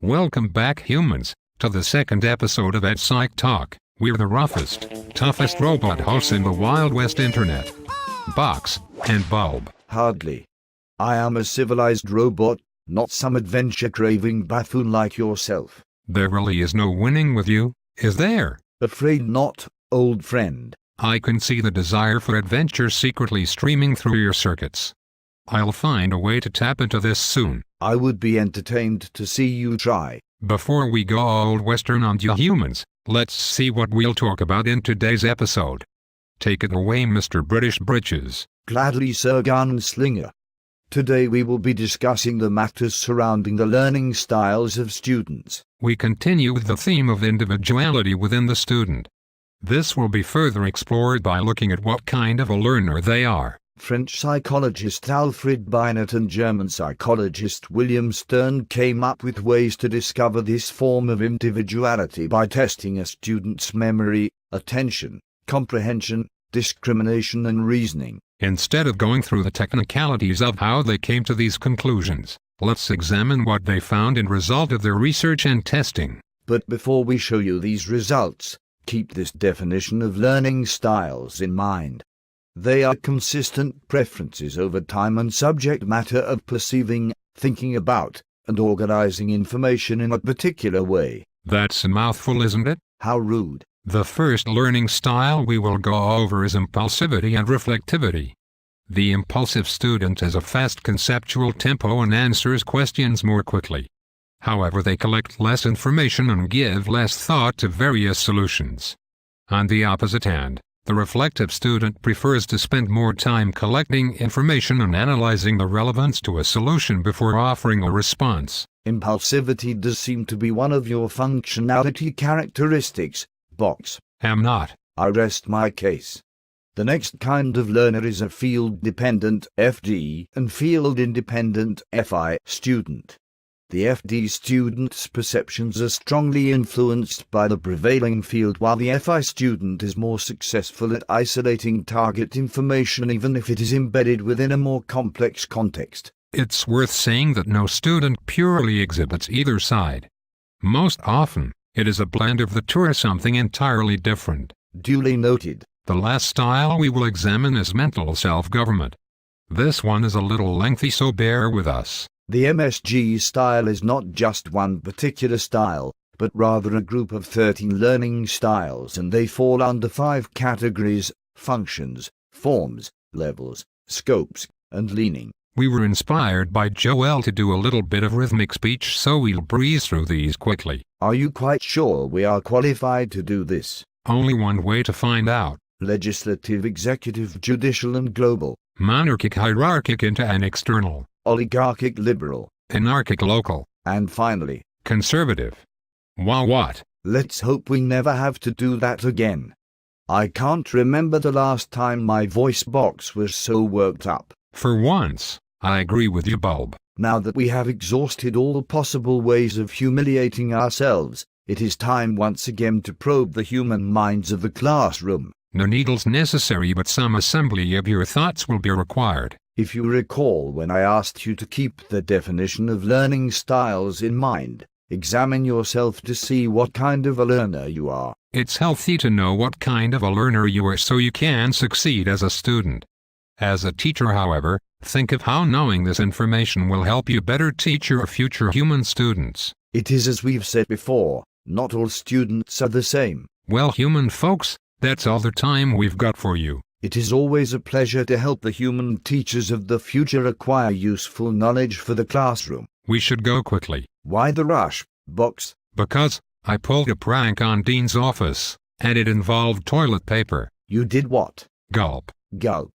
Welcome back, humans, to the second episode of Psyc Talk. We're the roughest, toughest robot hosts in the Wild West Internet. Box and Bulb. Hardly. I am a civilized robot, not some adventure-craving buffoon like yourself. There really is no winning with you, is there? Afraid not, old friend. I can see the desire for adventure secretly streaming through your circuits. I'll find a way to tap into this soon. I would be entertained to see you try. Before we go old western on you humans, let's see what we'll talk about in today's episode. Take it away, Mr. British Britches. Gladly, Sir Gunslinger. Today we will be discussing the matters surrounding the learning styles of students. We continue with the theme of individuality within the student. This will be further explored by looking at what kind of a learner they are. French psychologist Alfred Binet and German psychologist William Stern came up with ways to discover this form of individuality by testing a student's memory, attention, comprehension, discrimination and reasoning. Instead of going through the technicalities of how they came to these conclusions, let's examine what they found in result of their research and testing. But before we show you these results, keep this definition of learning styles in mind. They are consistent preferences over time and subject matter of perceiving, thinking about, and organizing information in a particular way. That's a mouthful, isn't it? How rude. The first learning style we will go over is impulsivity and reflectivity. The impulsive student has a fast conceptual tempo and answers questions more quickly. However, they collect less information and give less thought to various solutions. On the opposite hand, the reflective student prefers to spend more time collecting information and analyzing the relevance to a solution before offering a response. Impulsivity does seem to be one of your functionality characteristics, Box. Am not. I rest my case. The next kind of learner is a field-dependent FD and field-independent FI student. The FD student's perceptions are strongly influenced by the prevailing field, while the FI student is more successful at isolating target information even if it is embedded within a more complex context. It's worth saying that no student purely exhibits either side. Most often, it is a blend of the two or something entirely different. Duly noted. The last style we will examine is mental self-government. This one is a little lengthy, so bear with us. The MSG style is not just one particular style, but rather a group of 13 learning styles, and they fall under 5 categories: functions, forms, levels, scopes, and leaning. We were inspired by Joel to do a little bit of rhythmic speech, so we'll breeze through these quickly. Are you quite sure we are qualified to do this? Only one way to find out. Legislative, executive, judicial and global. Monarchic, hierarchic, inter and external. Oligarchic, liberal. Anarchic, local. And finally, conservative. Wow, what? Let's hope we never have to do that again. I can't remember the last time my voice box was so worked up. For once, I agree with you, Bulb. Now that we have exhausted all possible ways of humiliating ourselves, it is time once again to probe the human minds of the classroom. No needles necessary, but some assembly of your thoughts will be required. If you recall when I asked you to keep the definition of learning styles in mind, examine yourself to see what kind of a learner you are. It's healthy to know what kind of a learner you are so you can succeed as a student. As a teacher, however, think of how knowing this information will help you better teach your future human students. It is as we've said before, not all students are the same. Well, human folks, that's all the time we've got for you. It is always a pleasure to help the human teachers of the future acquire useful knowledge for the classroom. We should go quickly. Why the rush, Box? Because I pulled a prank on Dean's office, and it involved toilet paper. You did what? Gulp. Gulp.